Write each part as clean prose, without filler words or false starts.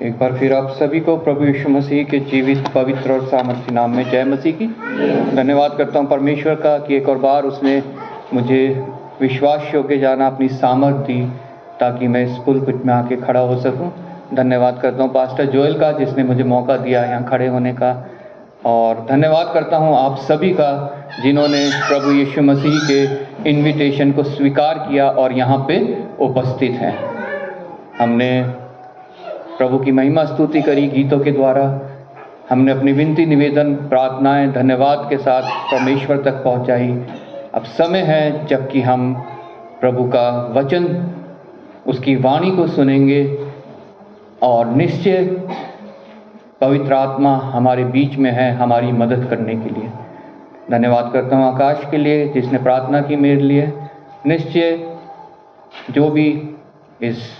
एक बार फिर आप सभी को प्रभु यीशु मसीह के जीवित, पवित्र और सामर्थ्य नाम में जय मसीह की। धन्यवाद करता हूँ परमेश्वर का कि एक और बार उसने मुझे विश्वास योग्य जाना, अपनी सामर्थ दी ताकि मैं इस पुलपिट में आके खड़ा हो सकूं। धन्यवाद करता हूँ पास्टर जोएल का जिसने मुझे मौका दिया यहाँ खड़े होने का, और धन्यवाद करता हूँ आप सभी का जिन्होंने प्रभु यीशु मसीह के इन्विटेशन को स्वीकार किया और यहाँ पे उपस्थित हैं। हमने प्रभु की महिमा स्तुति करी गीतों के द्वारा, हमने अपनी विनती, निवेदन, प्रार्थनाएं धन्यवाद के साथ परमेश्वर तक पहुंचाई। अब समय है जबकि हम प्रभु का वचन, उसकी वाणी को सुनेंगे और निश्चय पवित्र आत्मा हमारे बीच में है हमारी मदद करने के लिए। धन्यवाद करता हूँ आकाश के लिए जिसने प्रार्थना की मेरे लिए। निश्चय जो भी इस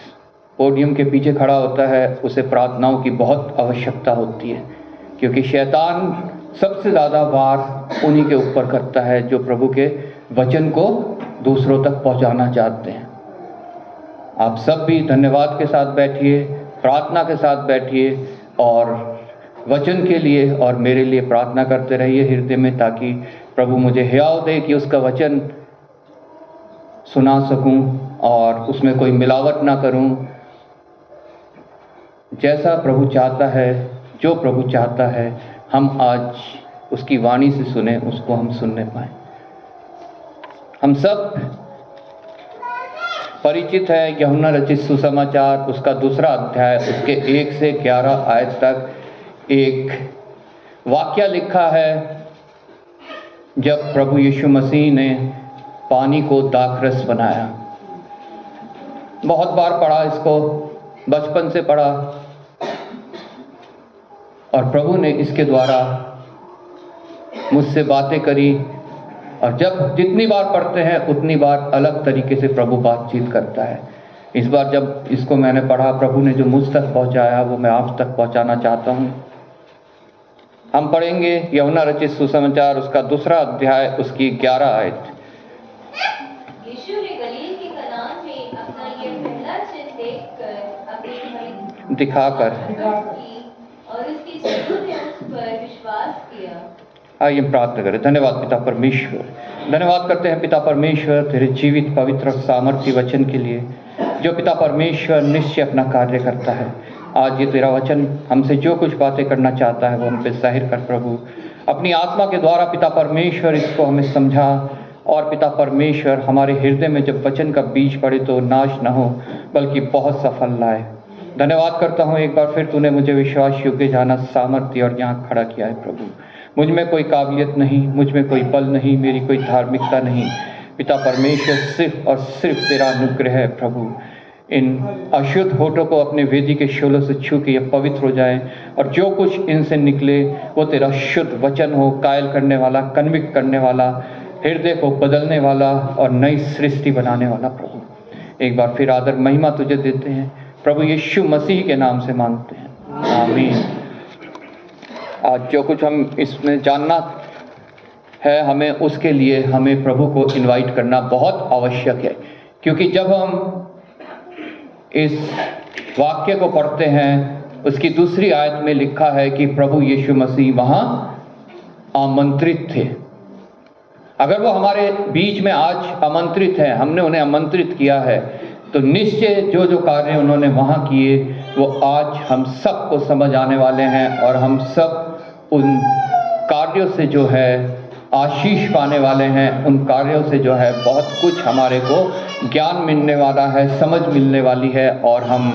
पोडियम के पीछे खड़ा होता है उसे प्रार्थनाओं की बहुत आवश्यकता होती है, क्योंकि शैतान सबसे ज़्यादा वार उन्हीं के ऊपर करता है जो प्रभु के वचन को दूसरों तक पहुंचाना चाहते हैं। आप सब भी धन्यवाद के साथ बैठिए, प्रार्थना के साथ बैठिए और वचन के लिए और मेरे लिए प्रार्थना करते रहिए हृदय में, ताकि प्रभु मुझे हियाव दे कि उसका वचन सुना सकूं और उसमें कोई मिलावट ना करूं। जैसा प्रभु चाहता है, जो प्रभु चाहता है, हम आज उसकी वाणी से सुने, उसको हम सुनने पाएं। हम सब परिचित है यूहन्ना रचित सुसमाचार, उसका 2 अध्याय, उसके 1 से 11 आयत तक एक वाक्य लिखा है जब प्रभु यीशु मसीह ने पानी को दाखरस बनाया। बहुत बार पढ़ा इसको, बचपन से पढ़ा, और प्रभु ने इसके द्वारा मुझसे बातें करी, और जब जितनी बार पढ़ते हैं उतनी बार अलग तरीके से प्रभु बातचीत करता है। इस बार जब इसको मैंने पढ़ा, प्रभु ने जो मुझ तक पहुंचाया वो मैं आप तक पहुंचाना चाहता हूं। हम पढ़ेंगे यूहन्ना रचित सुसमाचार, उसका 2 अध्याय, उसकी 11 आयत। यीशु ने गलील के कनान में अपना ये पहला चिन्ह देखकर अपनी दिखाकर और उसकी चेलों ने उस पर विश्वास किया। आइए प्रार्थना करें। धन्यवाद पिता परमेश्वर, धन्यवाद करते हैं पिता परमेश्वर तेरे जीवित, पवित्र और सामर्थ्य वचन के लिए, जो पिता परमेश्वर निश्चय अपना कार्य करता है। आज ये तेरा वचन हमसे जो कुछ बातें करना चाहता है वो हम पे जाहिर कर प्रभु, अपनी आत्मा के द्वारा पिता परमेश्वर इसको हमें समझा, और पिता परमेश्वर हमारे हृदय में जब वचन का बीज पड़े तो नाश न हो बल्कि बहुत सफल लाए। धन्यवाद करता हूँ एक बार फिर तूने मुझे विश्वास योग्य जाना, सामर्थ्य और यहाँ खड़ा किया है प्रभु। मुझ में कोई काबिलियत नहीं, मुझ में कोई बल नहीं, मेरी कोई धार्मिकता नहीं पिता परमेश्वर, सिर्फ और सिर्फ तेरा अनुग्रह है प्रभु। इन अशुद्ध होठों को अपने वेदी के शोलों से छू के ये पवित्र हो जाए, और जो कुछ इनसे निकले वो तेरा शुद्ध वचन हो, कायल करने वाला, कन्विक्ट करने वाला, हृदय को बदलने वाला और नई सृष्टि बनाने वाला प्रभु। एक बार फिर आदर महिमा तुझे देते हैं प्रभु, यीशु मसीह के नाम से मांगते हैं, आमीन। आज जो कुछ हम इसमें जानना है हमें, उसके लिए हमें प्रभु को इनवाइट करना बहुत आवश्यक है, क्योंकि जब हम इस वाक्य को पढ़ते हैं उसकी 2 आयत में लिखा है कि प्रभु यीशु मसीह वहाँ आमंत्रित थे। अगर वो हमारे बीच में आज आमंत्रित हैं, हमने उन्हें आमंत्रित किया है, तो निश्चय जो जो कार्य उन्होंने वहाँ किए वो आज हम सबको समझ आने वाले हैं, और हम सब उन कार्यों से जो है आशीष पाने वाले हैं। उन कार्यों से जो है बहुत कुछ हमारे को ज्ञान मिलने वाला है, समझ मिलने वाली है, और हम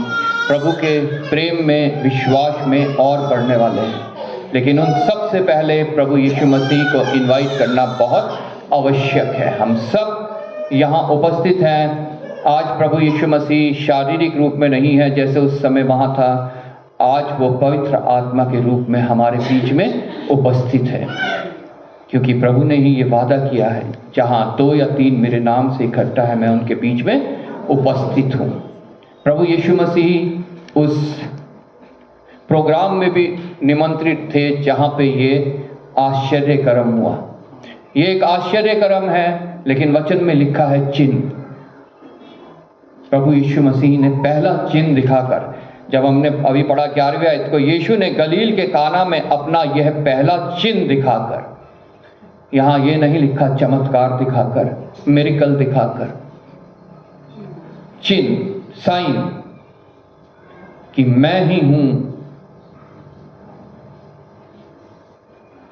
प्रभु के प्रेम में, विश्वास में और बढ़ने वाले हैं। लेकिन उन सब से पहले प्रभु यीशु मसीह को इनवाइट करना बहुत आवश्यक है। हम सब यहाँ उपस्थित हैं। आज प्रभु यीशु मसीह शारीरिक रूप में नहीं है जैसे उस समय वहाँ था, आज वो पवित्र आत्मा के रूप में हमारे बीच में उपस्थित है, क्योंकि प्रभु ने ही ये वादा किया है, जहाँ 2 या 3 मेरे नाम से इकट्ठा है मैं उनके बीच में उपस्थित हूँ। प्रभु यीशु मसीह उस प्रोग्राम में भी निमंत्रित थे जहाँ पे ये आश्चर्य कर्म हुआ। ये एक आश्चर्य कर्म है, लेकिन वचन में लिखा है चिन्ह। प्रभु यीशु मसीह ने पहला चिन्ह दिखाकर जब हमने अभी पढ़ा 11वीं आयत को, यीशु ने गलील के काना में अपना यह पहला चिन्ह दिखाकर, यहां ये नहीं लिखा चमत्कार दिखाकर, मिरेकल दिखाकर, चिन्ह, साइन, कि मैं ही हूं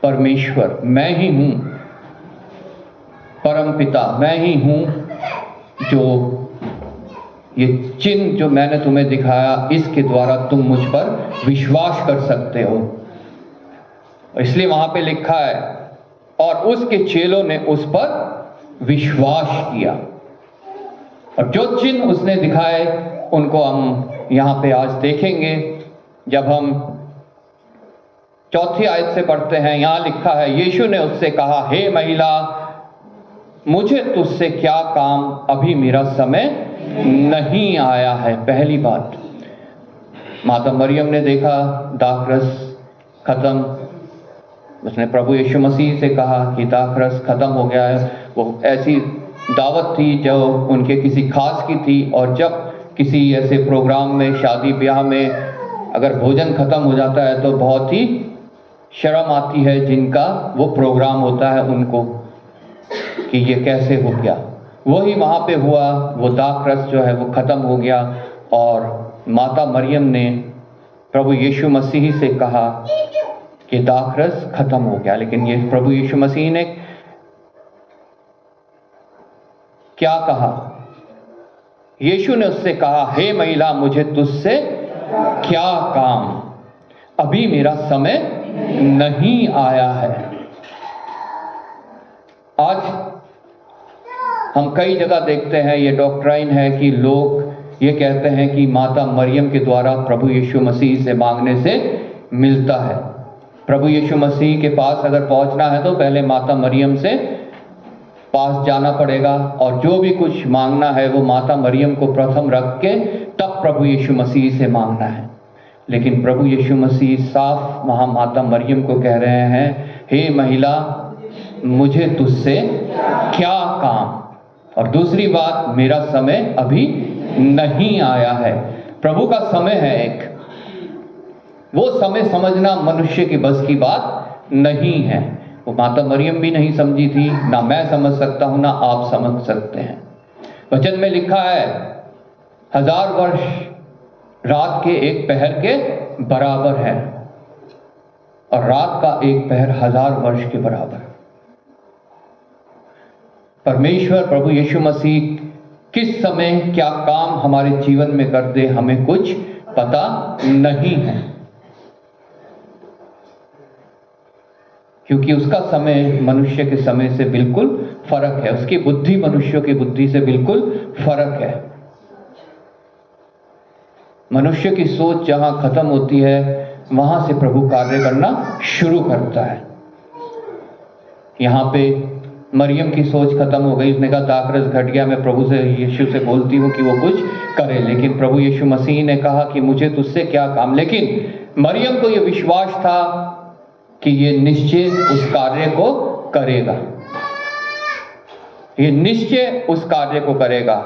परमेश्वर, मैं ही हूं परमपिता, मैं ही हूं जो ये चिन्ह जो मैंने तुम्हें दिखाया, इसके द्वारा तुम मुझ पर विश्वास कर सकते हो। इसलिए वहां पे लिखा है, और उसके चेलों ने उस पर विश्वास किया। और जो चिन्ह उसने दिखाए उनको हम यहां पे आज देखेंगे। जब हम 4वीं आयत से पढ़ते हैं, यहां लिखा है, यीशु ने उससे कहा, हे महिला, मुझे तुझसे क्या काम, अभी मेरा समय नहीं आया है। पहली बात, माता मरियम ने देखा दाखरस खत्म, उसने प्रभु यीशु मसीह से कहा कि दाखरस खत्म हो गया है। वो ऐसी दावत थी जो उनके किसी खास की थी, और जब किसी ऐसे प्रोग्राम में, शादी ब्याह में अगर भोजन खत्म हो जाता है तो बहुत ही शर्म आती है जिनका वो प्रोग्राम होता है उनको, कि ये कैसे हो गया। वही वहाँ पे हुआ, वो दाखरस जो है वो खत्म हो गया, और माता मरियम ने प्रभु यीशु मसीह से कहा कि दाखरस खत्म हो गया। लेकिन ये प्रभु यीशु मसीह ने क्या कहा? यीशु ने उससे कहा, हे महिला, मुझे तुझसे क्या काम, अभी मेरा समय नहीं आया है। आज हम कई जगह देखते हैं, ये डॉक्ट्राइन है कि लोग ये कहते हैं कि माता मरियम के द्वारा प्रभु यीशु मसीह से मांगने से मिलता है। प्रभु यीशु मसीह के पास अगर पहुंचना है तो पहले माता मरियम से पास जाना पड़ेगा, और जो भी कुछ मांगना है वो माता मरियम को प्रथम रख के तब प्रभु यीशु मसीह से मांगना है। लेकिन प्रभु यीशु मसीह साफ वहाँ माता मरियम को कह रहे हैं, हे महिला, मुझे तुझसे क्या काम, और दूसरी बात, मेरा समय अभी नहीं आया है। प्रभु का समय है एक, वो समय समझना मनुष्य की बस की बात नहीं है। वो माता मरियम भी नहीं समझी थी, ना मैं समझ सकता हूं, ना आप समझ सकते हैं। वचन में लिखा है, 1000 वर्ष रात के एक पहर के बराबर है, और रात का एक पहर 1000 वर्ष के बराबर। परमेश्वर प्रभु यीशु मसीह किस समय क्या काम हमारे जीवन में कर दे, हमें कुछ पता नहीं है, क्योंकि उसका समय मनुष्य के समय से बिल्कुल फर्क है, उसकी बुद्धि मनुष्यों की बुद्धि से बिल्कुल फर्क है। मनुष्य की सोच जहां खत्म होती है वहां से प्रभु कार्य करना शुरू करता है। यहां पे मरियम की सोच खत्म हो गई, उसने कहा दाखरस घट गया, मैं प्रभु से, यीशु से बोलती हूँ कि वो कुछ करे। लेकिन प्रभु यीशु मसीह ने कहा कि मुझे तुझसे क्या काम। लेकिन मरियम को ये विश्वास था कि ये निश्चय उस कार्य को करेगा, ये निश्चय उस कार्य को करेगा।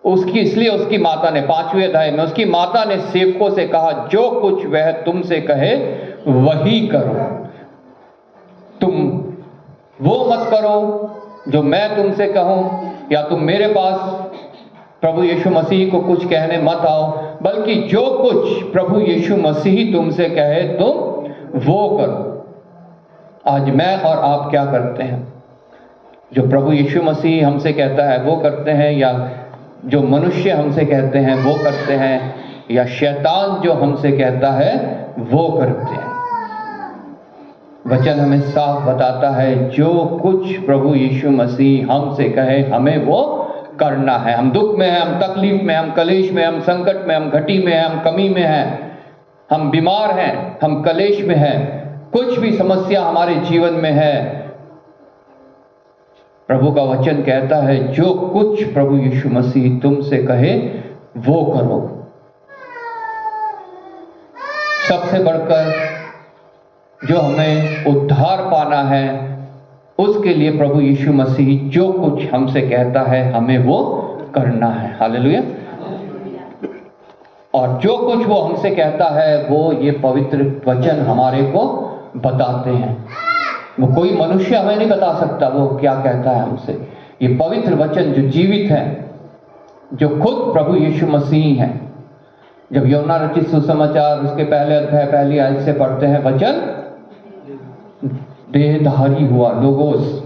उसकी, इसलिए उसकी माता ने 5वें अध्याय में उसकी माता ने सेवकों से कहा, जो कुछ वह तुमसे कहे वही करो, तुम वो मत करो जो मैं तुमसे कहूं, या तुम मेरे पास प्रभु यीशु मसीह को कुछ कहने मत आओ, बल्कि जो कुछ प्रभु यीशु मसीह तुमसे कहे तुम वो करो। आज मैं और आप क्या करते हैं? जो प्रभु यीशु मसीह हमसे कहता है वो करते हैं, या जो मनुष्य हमसे कहते हैं वो करते हैं, या शैतान जो हमसे कहता है वो करते हैं? वचन हमें साफ बताता है, जो कुछ प्रभु यीशु मसीह हमसे कहे हमें वो करना है। हम दुख में हैं, हम तकलीफ में, हम कलेश में, हम संकट में, हम घटी में हैं, हम कमी में हैं, हम बीमार हैं, हम कलेश में हैं, कुछ भी समस्या हमारे जीवन में है, प्रभु का वचन कहता है जो कुछ प्रभु यीशु मसीह तुमसे कहे वो करो। सबसे बढ़कर जो हमें उद्धार पाना है उसके लिए प्रभु यीशु मसीह जो कुछ हमसे कहता है हमें वो करना है। हालेलुया। और जो कुछ वो हमसे कहता है वो ये पवित्र वचन हमारे को बताते हैं। वो कोई मनुष्य हमें नहीं बता सकता वो क्या कहता है हमसे। ये पवित्र वचन जो जीवित है, जो खुद प्रभु यीशु मसीह है। जब यूहन्ना रचित सुसमाचार उसके पहले अध्याय पहली आयत से पढ़ते हैं, वचन देहधारी हुआ, लोगोस,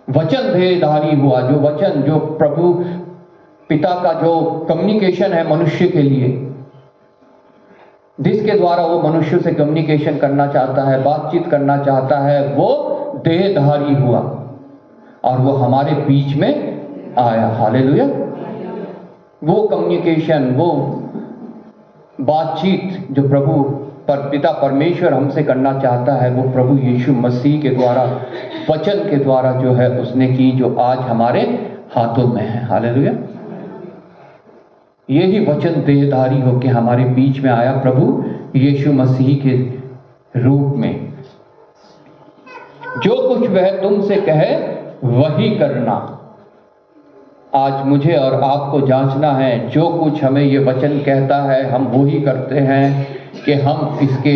वचन देहधारी हुआ। जो वचन, जो प्रभु पिता का जो कम्युनिकेशन है मनुष्य के लिए, जिसके द्वारा वो मनुष्य से कम्युनिकेशन करना चाहता है, बातचीत करना चाहता है, वो देहधारी हुआ और वो हमारे बीच में आया। हालेलुया। वो कम्युनिकेशन, वो बातचीत जो प्रभु पिता परमेश्वर हमसे करना चाहता है, वो प्रभु यीशु मसीह के द्वारा, वचन के द्वारा जो है उसने की, जो आज हमारे हाथों में है। हालेलुया। यही वचन देहधारी होकर हमारे बीच में आया, प्रभु यीशु मसीह के रूप में। जो कुछ वह तुमसे कहे वही करना। आज मुझे और आपको जांचना है, जो कुछ हमें ये वचन कहता है हम वो ही करते हैं कि हम इसके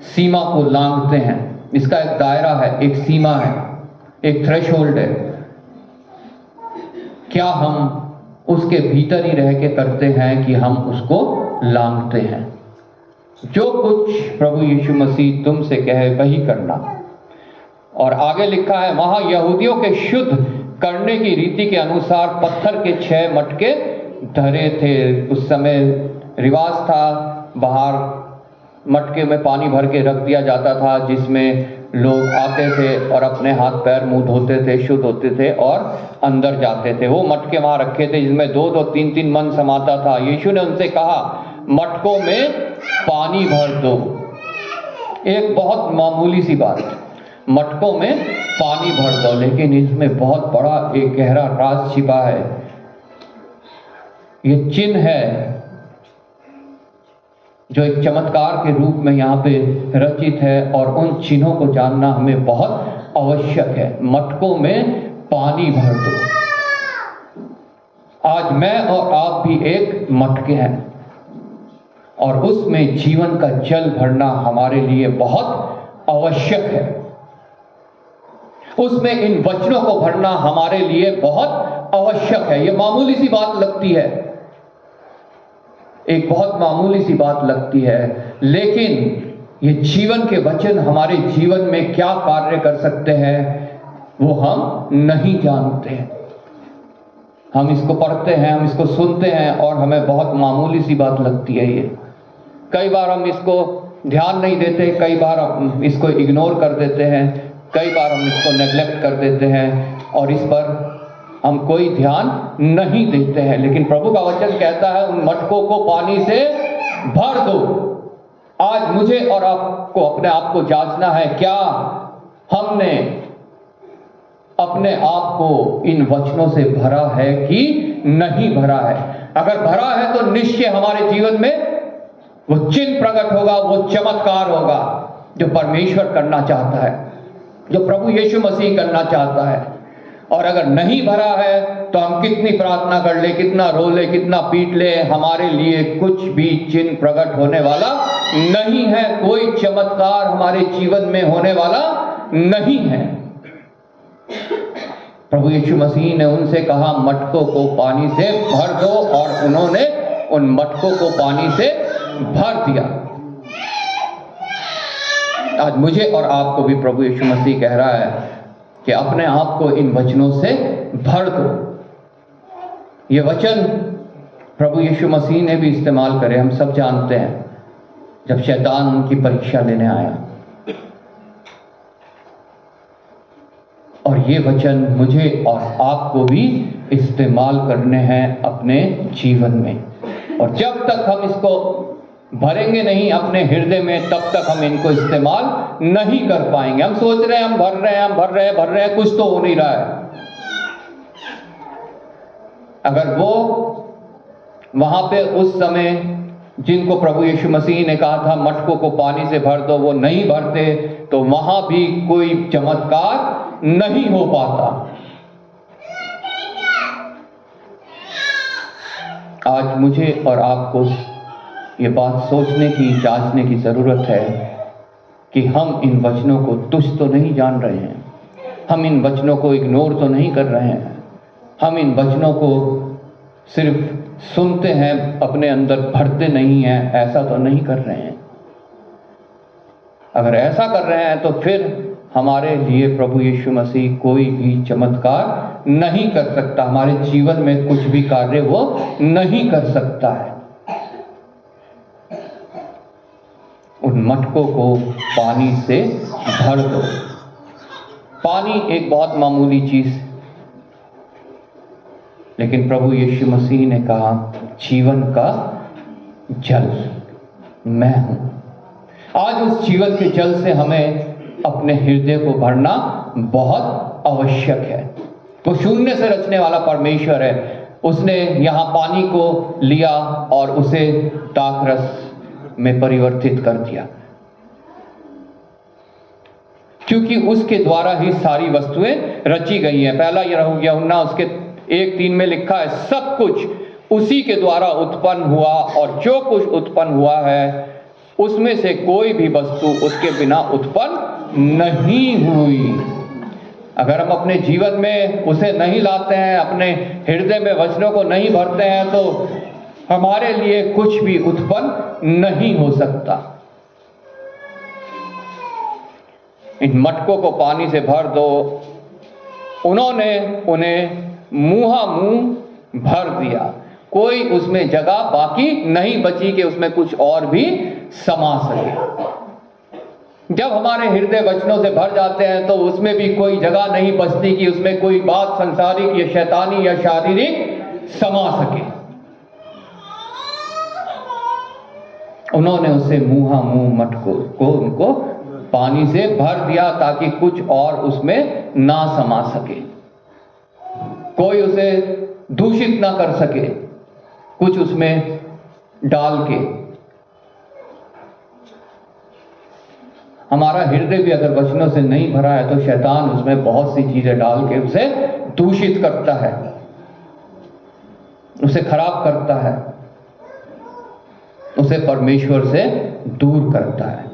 सीमा को लांघते हैं। इसका एक दायरा है, एक सीमा है, एक थ्रेशोल्ड है। क्या हम उसके भीतर ही रह के करते हैं कि हम उसको लांघते हैं? जो कुछ प्रभु यीशु मसीह तुमसे कहे वही करना। और आगे लिखा है, वहां यहूदियों के शुद्ध करने की रीति के अनुसार पत्थर के 6 मटके धरे थे। उस समय रिवाज था, बाहर मटके में पानी भर के रख दिया जाता था, जिसमें लोग आते थे और अपने हाथ पैर मुंह धोते थे, शुद्ध होते थे और अंदर जाते थे। वो मटके वहां रखे थे जिसमें 2-2, 3-3 मन समाता था। यीशु ने उनसे कहा, मटकों में पानी भर दो। एक बहुत मामूली सी बात, मटकों में पानी भर दो, लेकिन इसमें बहुत बड़ा एक गहरा राज छिपा है। ये चिन्ह है जो एक चमत्कार के रूप में यहाँ पे रचित है, और उन चिन्हों को जानना हमें बहुत आवश्यक है। मटकों में पानी भर दो। आज मैं और आप भी एक मटके हैं, और उसमें जीवन का जल भरना हमारे लिए बहुत आवश्यक है। उसमें इन वचनों को भरना हमारे लिए बहुत आवश्यक है। ये मामूली सी बात लगती है, एक बहुत मामूली सी बात लगती है, लेकिन ये जीवन के वचन हमारे जीवन में क्या कार्य कर सकते हैं वो हम नहीं जानते। हम इसको पढ़ते हैं, हम इसको सुनते हैं और हमें बहुत मामूली सी बात लगती है। ये कई बार हम इसको ध्यान नहीं देते, कई बार हम इसको इग्नोर कर देते हैं, कई बार हम इसको नेग्लेक्ट कर देते हैं और इस पर हम कोई ध्यान नहीं देते हैं। लेकिन प्रभु का वचन कहता है, उन मटकों को पानी से भर दो। आज मुझे और आपको अपने आप को जांचना है, क्या हमने अपने आप को इन वचनों से भरा है कि नहीं भरा है। अगर भरा है तो निश्चय हमारे जीवन में वो चिन्ह प्रकट होगा, वो चमत्कार होगा जो परमेश्वर करना चाहता है, जो प्रभु यीशु मसीह करना चाहता है। और अगर नहीं भरा है तो हम कितनी प्रार्थना कर ले, कितना रो ले, कितना पीट ले, हमारे लिए कुछ भी चिन्ह प्रकट होने वाला नहीं है। कोई चमत्कार हमारे जीवन में होने वाला नहीं है। प्रभु यीशु मसीह ने उनसे कहा, मटकों को पानी से भर दो, और उन्होंने उन मटकों को पानी से भर दिया। आज मुझे और आपको भी प्रभु यीशु मसीह कह रहा है कि अपने आप को इन वचनों से भर दो। ये वचन प्रभु यीशु मसीह ने भी इस्तेमाल करे। हम सब जानते हैं जब शैतान उनकी परीक्षा लेने आया, और ये वचन मुझे और आपको भी इस्तेमाल करने हैं अपने जीवन में। और जब तक हम इसको भरेंगे नहीं अपने हृदय में, तब तक हम इनको इस्तेमाल नहीं कर पाएंगे। हम सोच रहे हैं हम भर रहे हैं, हम भर रहे हैं, कुछ तो हो नहीं रहा है। अगर वो वहां पे उस समय जिनको प्रभु यीशु मसीह ने कहा था मटकों को पानी से भर दो, वो नहीं भरते, तो वहां भी कोई चमत्कार नहीं हो पाता। आज मुझे और आपको ये बात सोचने की, जांचने की ज़रूरत है कि हम इन वचनों को तुच्छ तो नहीं जान रहे हैं, हम इन वचनों को इग्नोर तो नहीं कर रहे हैं, हम इन वचनों को सिर्फ सुनते हैं, अपने अंदर भरते नहीं हैं, ऐसा तो नहीं कर रहे हैं। अगर ऐसा कर रहे हैं तो फिर हमारे लिए प्रभु यीशु मसीह कोई भी चमत्कार नहीं कर सकता, हमारे जीवन में कुछ भी कार्य वो नहीं कर सकता है। उन मटकों को पानी से भर दो। पानी एक बहुत मामूली चीज, लेकिन प्रभु यीशु मसीह ने कहा जीवन का जल मैं हूं। आज उस जीवन के जल से हमें अपने हृदय को भरना बहुत आवश्यक है। वो शून्य से रचने वाला परमेश्वर है। उसने यहाँ पानी को लिया और उसे दाखरस में परिवर्तित कर दिया, क्योंकि उसके द्वारा ही सारी वस्तुएं रची गई हैं। पहला यूहन्ना उसके 1:3 में लिखा है, सब कुछ उसी के द्वारा उत्पन्न हुआ और जो कुछ उत्पन्न हुआ है उसमें से कोई भी वस्तु उसके बिना उत्पन्न नहीं हुई। अगर हम अपने जीवन में उसे नहीं लाते हैं, अपने हृदय में वचनों को नहीं भरते हैं, तो हमारे लिए कुछ भी उत्पन्न नहीं हो सकता। इन मटकों को पानी से भर दो। उन्होंने उन्हें मुंह भर दिया, कोई उसमें जगह बाकी नहीं बची कि उसमें कुछ और भी समा सके। जब हमारे हृदय वचनों से भर जाते हैं तो उसमें भी कोई जगह नहीं बचती कि उसमें कोई बात संसारिक या शैतानी या शारीरिक समा सके। उन्होंने उसे मुंह मटकों को उनको पानी से भर दिया ताकि कुछ और उसमें ना समा सके, कोई उसे दूषित ना कर सके कुछ उसमें डाल के। हमारा हृदय भी अगर वचनों से नहीं भरा है तो शैतान उसमें बहुत सी चीजें डाल के उसे दूषित करता है, उसे खराब करता है, उसे परमेश्वर से दूर करता है।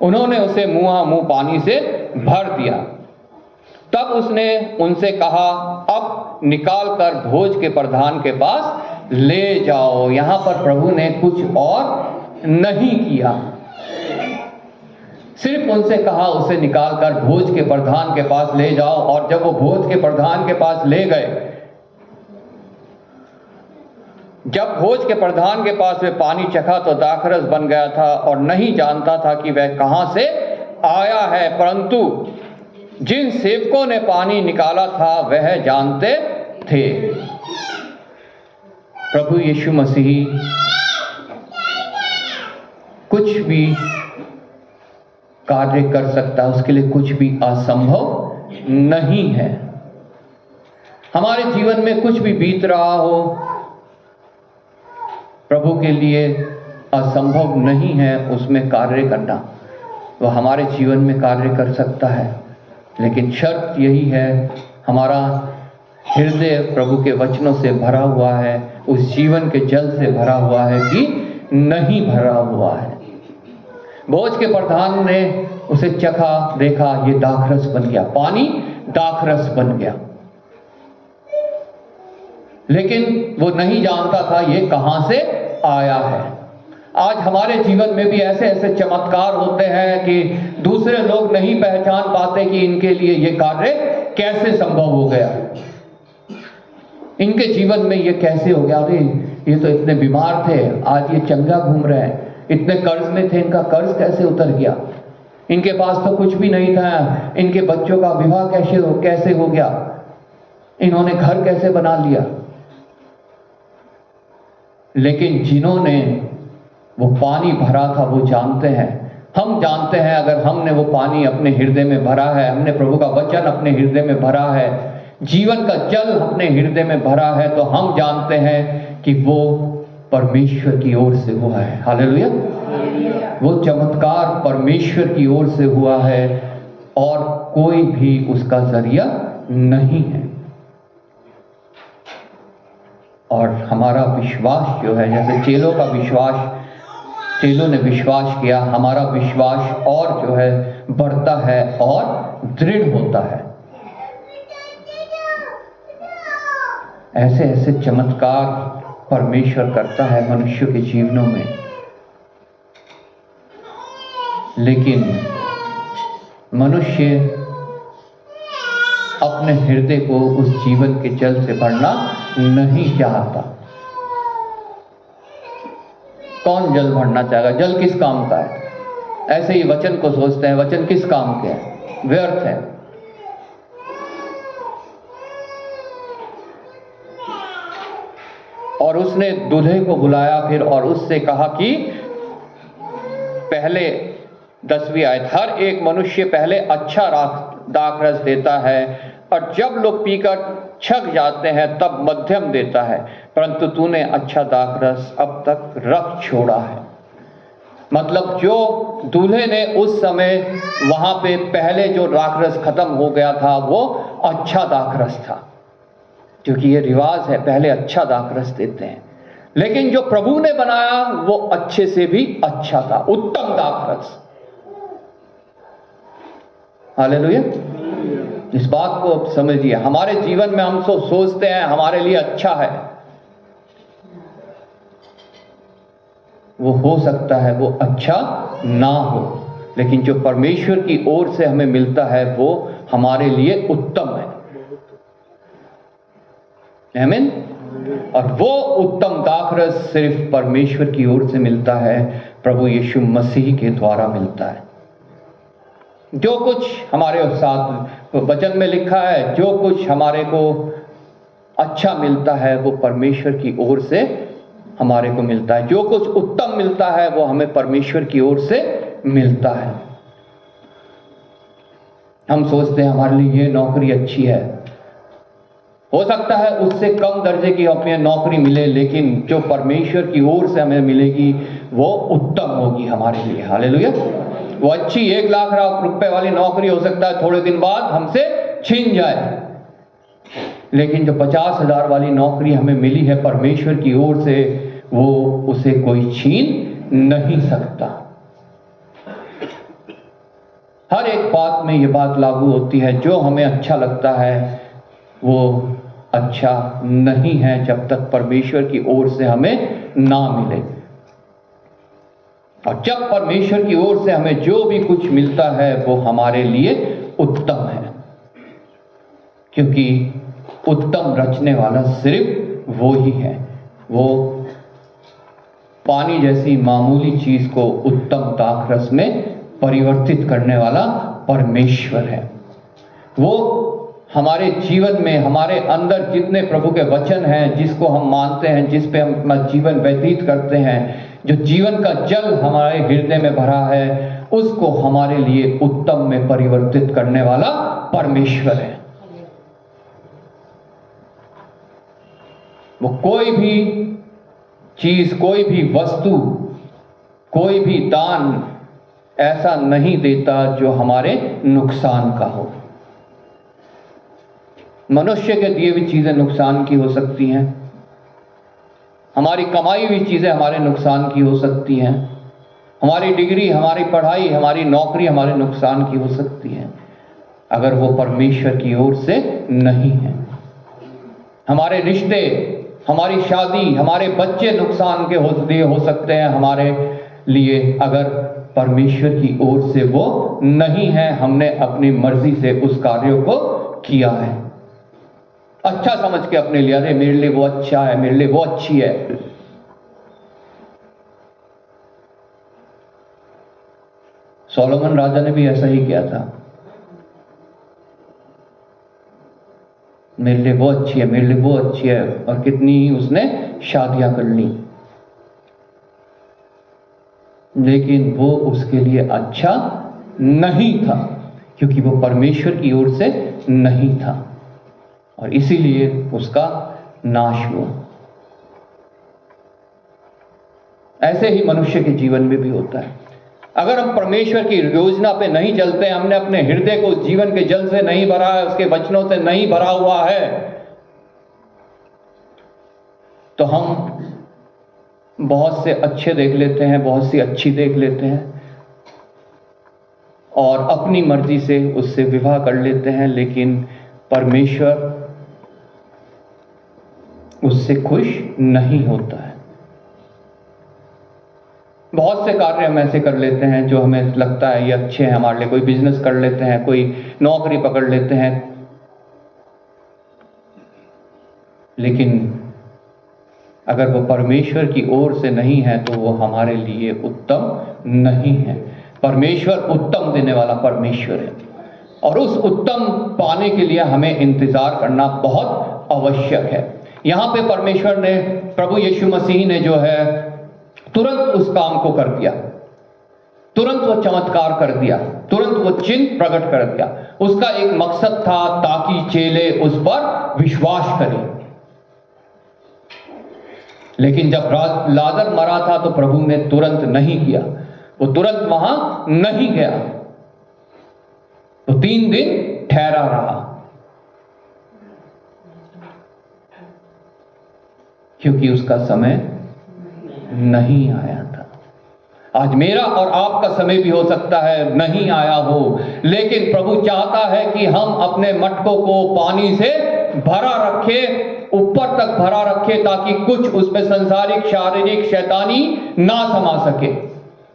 उन्होंने उसे मुंह पानी से भर दिया। तब उसने उनसे कहा, अब निकाल कर भोज के प्रधान के पास ले जाओ। यहां पर प्रभु ने कुछ और नहीं किया, सिर्फ उनसे कहा उसे निकाल कर भोज के प्रधान के पास ले जाओ। और जब वो भोज के प्रधान के पास ले गए, जब भोज के प्रधान के पास वे पानी चखा तो दाखरस बन गया था और नहीं जानता था कि वह कहां से आया है, परंतु जिन सेवकों ने पानी निकाला था वह जानते थे। प्रभु यीशु मसीह कुछ भी कार्य कर सकता है, उसके लिए कुछ भी असंभव नहीं है। हमारे जीवन में कुछ भी बीत रहा हो, प्रभु के लिए असंभव नहीं है उसमें कार्य करना। वो हमारे जीवन में कार्य कर सकता है, लेकिन शर्त यही है हमारा हृदय प्रभु के वचनों से भरा हुआ है, उस जीवन के जल से भरा हुआ है कि नहीं भरा हुआ है। भोज के प्रधान ने उसे चखा, देखा, ये दाखरस बन गया, पानी दाखरस बन गया, लेकिन वो नहीं जानता था ये कहां से आया है। आज हमारे जीवन में भी ऐसे ऐसे चमत्कार होते हैं कि दूसरे लोग नहीं पहचान पाते कि इनके लिए ये कार्य कैसे संभव हो गया, इनके जीवन में ये कैसे हो गया। अरे ये तो इतने बीमार थे, आज ये चंगा घूम रहे हैं, इतने कर्ज में थे, इनका कर्ज कैसे उतर गया, इनके पास तो कुछ भी नहीं था, इनके बच्चों का विवाह कैसे हो गया, इन्होंने घर कैसे बना लिया। लेकिन जिन्होंने वो पानी भरा था वो जानते हैं, हम जानते हैं, अगर हमने वो पानी अपने हृदय में भरा है, हमने प्रभु का वचन अपने हृदय में भरा है, जीवन का जल अपने हृदय में भरा है, तो हम जानते हैं कि वो परमेश्वर की ओर से हुआ है। हालेलुया। वो चमत्कार परमेश्वर की ओर से हुआ है और कोई भी उसका जरिया नहीं है। और हमारा विश्वास जो है, जैसे चेलों का विश्वास, चेलों ने विश्वास किया, हमारा विश्वास और जो है बढ़ता है और दृढ़ होता है। ऐसे ऐसे चमत्कार परमेश्वर करता है मनुष्य के जीवनों में, लेकिन मनुष्य अपने हृदय को उस जीवन के जल से भरना नहीं चाहता। कौन जल भरना चाहेगा? जल किस काम का है? ऐसे ही वचन को सोचते हैं, वचन किस काम के है? व्यर्थ है। और उसने दूल्हे को बुलाया फिर और उससे कहा कि पहले 10वीं आयत, हर एक मनुष्य पहले अच्छा दाखरस देता है और जब लोग पीकर छक जाते हैं तब मध्यम देता है, परंतु तूने अच्छा दाखरस अब तक रख छोड़ा है। मतलब जो दूल्हे ने उस समय वहां पे पहले जो दाखरस खत्म हो गया था वो अच्छा दाखरस था, क्योंकि ये रिवाज है, पहले अच्छा दाखरस देते हैं। लेकिन जो प्रभु ने बनाया वो अच्छे से भी अच्छा था, उत्तम दाखरस। हालेलुया। इस बात को आप समझिए। हमारे जीवन में हम सोचते हैं हमारे लिए अच्छा है, वो हो सकता है वो अच्छा ना हो, लेकिन जो परमेश्वर की ओर से हमें मिलता है वो हमारे लिए उत्तम है। आमीन। और वो उत्तम दाखरस सिर्फ परमेश्वर की ओर से मिलता है, प्रभु यीशु मसीह के द्वारा मिलता है। जो कुछ हमारे साथ वचन में लिखा है, जो कुछ हमारे को अच्छा मिलता है वो परमेश्वर की ओर से हमारे को मिलता है। जो कुछ उत्तम मिलता है वो हमें परमेश्वर की ओर से मिलता है। हम सोचते हैं हमारे लिए ये नौकरी अच्छी है, हो सकता है उससे कम दर्जे की हमें नौकरी मिले, लेकिन जो परमेश्वर की ओर से हमें मिलेगी वो उत्तम होगी हमारे लिए। हालेलुया। वो अच्छी 1 लाख रुपए वाली नौकरी हो सकता है थोड़े दिन बाद हमसे छीन जाए, लेकिन जो 50,000 वाली नौकरी हमें मिली है परमेश्वर की ओर से, वो उसे कोई छीन नहीं सकता। हर एक बात में ये बात लागू होती है, जो हमें अच्छा लगता है वो अच्छा नहीं है जब तक परमेश्वर की ओर से हमें ना मिले। और जब परमेश्वर की ओर से हमें जो भी कुछ मिलता है वो हमारे लिए उत्तम है, क्योंकि उत्तम रचने वाला सिर्फ वो ही है। वो पानी जैसी मामूली चीज को उत्तम दाखरस में परिवर्तित करने वाला परमेश्वर है। वो हमारे जीवन में, हमारे अंदर जितने प्रभु के वचन हैं, जिसको हम मानते हैं, जिस पे हम अपना जीवन व्यतीत करते हैं, जो जीवन का जल हमारे हृदय में भरा है, उसको हमारे लिए उत्तम में परिवर्तित करने वाला परमेश्वर है। वो कोई भी चीज, कोई भी वस्तु, कोई भी दान ऐसा नहीं देता जो हमारे नुकसान का हो। मनुष्य के दिए हुई चीजें नुकसान की हो सकती हैं, हमारी कमाई हुई चीजें हमारे नुकसान की हो सकती हैं, हमारी डिग्री, हमारी पढ़ाई, हमारी नौकरी हमारे नुकसान की हो सकती है, अगर वो परमेश्वर की ओर से नहीं है। हमारे रिश्ते, हमारी शादी, हमारे बच्चे नुकसान के हो सकते हैं हमारे लिए, अगर परमेश्वर की ओर से वो नहीं है, हमने अपनी मर्जी से उस कार्य को किया है, अच्छा समझ के अपने लिए, अरे मेरे लिए वो अच्छा है, मेरे लिए वो अच्छी है। सोलोमन राजा ने भी ऐसा ही किया था, मेरे लिए वो अच्छी है, मेरे लिए वो अच्छी है, और कितनी ही उसने शादियां कर ली, लेकिन वो उसके लिए अच्छा नहीं था, क्योंकि वो परमेश्वर की ओर से नहीं था, और इसीलिए उसका नाश हुआ। ऐसे ही मनुष्य के जीवन में भी होता है। अगर हम परमेश्वर की योजना पे नहीं चलते, हमने अपने हृदय को जीवन के जल से नहीं भरा है, उसके वचनों से नहीं भरा हुआ है, तो हम बहुत से अच्छे देख लेते हैं, बहुत सी अच्छी देख लेते हैं और अपनी मर्जी से उससे विवाह कर लेते हैं, लेकिन परमेश्वर उससे खुश नहीं होता है। बहुत से कार्य हम ऐसे कर लेते हैं जो हमें लगता है ये अच्छे हैं हमारे लिए। कोई बिजनेस कर लेते हैं, कोई नौकरी पकड़ लेते हैं, लेकिन अगर वो परमेश्वर की ओर से नहीं है तो वो हमारे लिए उत्तम नहीं है। परमेश्वर उत्तम देने वाला परमेश्वर है और उस उत्तम पाने के लिए हमें इंतजार करना बहुत आवश्यक है। यहाँ पे परमेश्वर ने, प्रभु यीशु मसीह ने जो है तुरंत उस काम को कर दिया, तुरंत वो चमत्कार कर दिया, तुरंत वो चिन्ह प्रकट कर दिया। उसका एक मकसद था ताकि चेले उस पर विश्वास करें। लेकिन जब लाजर मरा था तो प्रभु ने तुरंत नहीं किया, वो तुरंत वहां नहीं गया, तो 3 दिन ठहरा रहा, क्योंकि उसका समय नहीं आया था। आज मेरा और आपका समय भी हो सकता है नहीं आया हो, लेकिन प्रभु चाहता है कि हम अपने मटकों को पानी से भरा रखें, ऊपर तक भरा रखें, ताकि कुछ उसमें संसारिक, शारीरिक, शैतानी ना समा सके।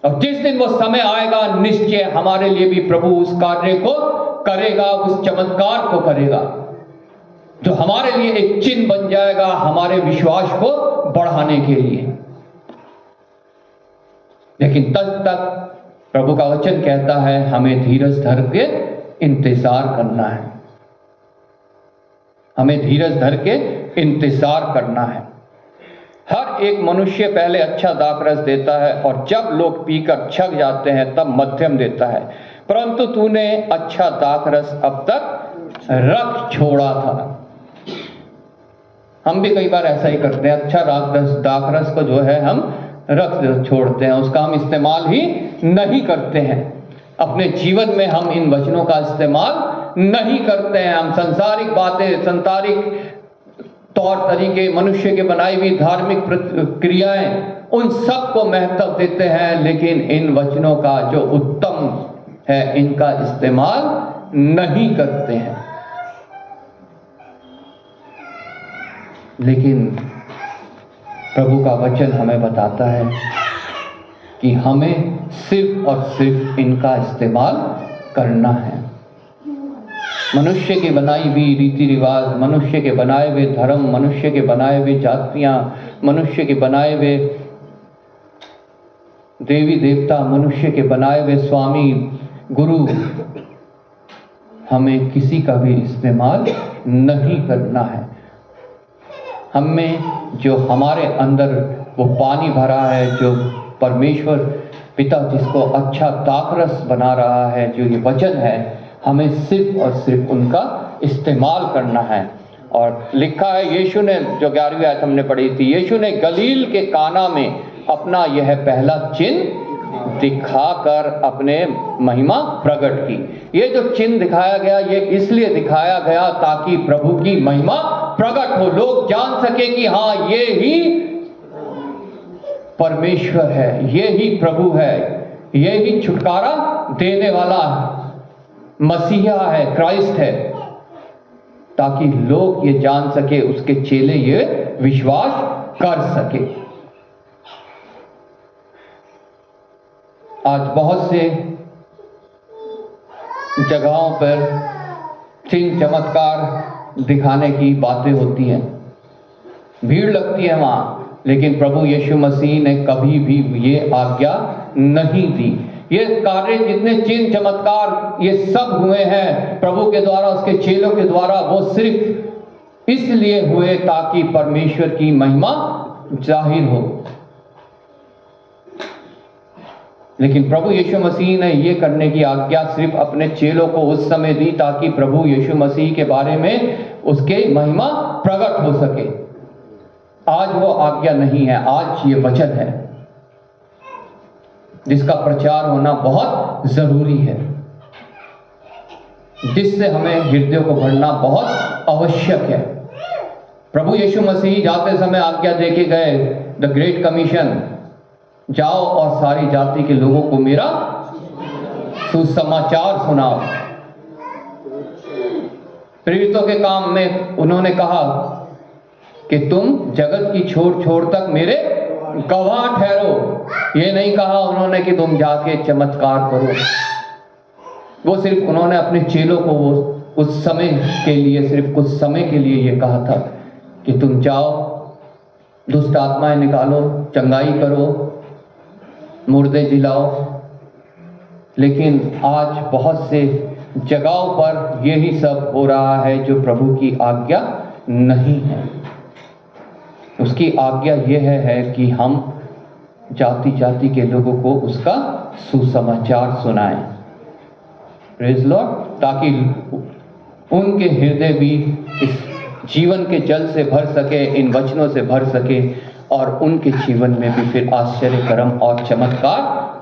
और जिस दिन वो समय आएगा, निश्चय हमारे लिए भी प्रभु उस कार्य को करेगा, उस चमत्कार को करेगा, जो हमारे लिए एक चिन्ह बन जाएगा हमारे विश्वास को बढ़ाने के लिए। लेकिन तब तक प्रभु का वचन कहता है हमें धीरज धर के इंतजार करना है, हमें धीरज धर के इंतजार करना है। हर एक मनुष्य पहले अच्छा दाखरस देता है और जब लोग पीकर छक जाते हैं तब मध्यम देता है, परंतु तूने अच्छा दाखरस अब तक रख छोड़ा था। हम भी कई बार ऐसा ही करते हैं, अच्छा दाखरस को जो है हम रख छोड़ते हैं, उसका हम इस्तेमाल ही नहीं करते हैं। अपने जीवन में हम इन वचनों का इस्तेमाल नहीं करते हैं। हम संसारिक बातें, संसारिक तौर तरीके, मनुष्य के बनाई हुई धार्मिक क्रियाएं, उन सब को महत्व देते हैं, लेकिन इन वचनों का जो उत्तम है इनका इस्तेमाल नहीं करते हैं। लेकिन प्रभु का वचन हमें बताता है कि हमें सिर्फ और सिर्फ इनका इस्तेमाल करना है। मनुष्य के बनाई हुई रीति रिवाज, मनुष्य के बनाए हुए धर्म, मनुष्य के बनाए हुए जातियां, मनुष्य के बनाए हुए देवी देवता, मनुष्य के बनाए हुए स्वामी गुरु, हमें किसी का भी इस्तेमाल नहीं करना है। हमें जो हमारे अंदर वो पानी भरा है, जो परमेश्वर पिता जिसको अच्छा दाखरस बना रहा है, जो ये वचन है, हमें सिर्फ और सिर्फ उनका इस्तेमाल करना है। और लिखा है, यीशु ने, जो 11वीं आयत हमने पढ़ी थी, यीशु ने गलील के काना में अपना यह पहला चिन्ह दिखाकर अपने महिमा प्रकट की। ये जो चिन्ह दिखाया गया, ये इसलिए दिखाया गया ताकि प्रभु की महिमा प्रकट हो, लोग जान सके कि हाँ ये ही परमेश्वर है, ये ही प्रभु है, ये ही छुटकारा देने वाला मसीहा है, क्राइस्ट है, ताकि लोग ये जान सके, उसके चेले ये विश्वास कर सके। आज बहुत से जगहों पर चिन्ह चमत्कार दिखाने की बातें होती हैं, भीड़ लगती है वहां, लेकिन प्रभु यीशु मसीह ने कभी भी ये आज्ञा नहीं दी। ये कार्य, जितने चिन्ह चमत्कार ये सब हुए हैं प्रभु के द्वारा, उसके चेलों के द्वारा, वो सिर्फ इसलिए हुए ताकि परमेश्वर की महिमा जाहिर हो। लेकिन प्रभु यीशु मसीह ने ये करने की आज्ञा सिर्फ अपने चेलों को उस समय दी ताकि प्रभु यीशु मसीह के बारे में उसके महिमा प्रकट हो सके। आज वो आज्ञा नहीं है, आज ये वचन है जिसका प्रचार होना बहुत जरूरी है, जिससे हमें हृदयों को भरना बहुत आवश्यक है। प्रभु यीशु मसीह जाते समय आज्ञा देके गए, द ग्रेट कमीशन, जाओ और सारी जाति के लोगों को मेरा सुसमाचार सुनाओ। प्रेरितों के काम में उन्होंने कहा कि तुम जगत की छोर छोर तक मेरे गवाह ठहरो। ये नहीं कहा उन्होंने कि तुम जाके चमत्कार करो। वो सिर्फ उन्होंने अपने चेलों को वो उस समय के लिए, सिर्फ कुछ समय के लिए ये कहा था कि तुम जाओ, दुष्ट आत्माएं निकालो, चंगाई करो, मुर्दे जिलाओ। लेकिन आज बहुत से जगहों पर यही सब हो रहा है जो प्रभु की आज्ञा नहीं है। उसकी आज्ञा यह है कि हम जाति जाति के लोगों को उसका सुसमाचार सुनाएं। प्रेज लॉर्ड, ताकि उनके हृदय भी इस जीवन के जल से भर सके, इन वचनों से भर सके, और उनके जीवन में भी फिर आश्चर्य कर्म और चमत्कार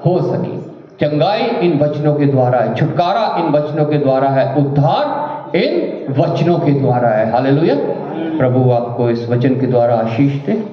हो सके। चंगाई इन वचनों के द्वारा है, छुटकारा इन वचनों के द्वारा है, उद्धार इन वचनों के द्वारा है। हालेलुया। प्रभु आपको इस वचन के द्वारा आशीष दे।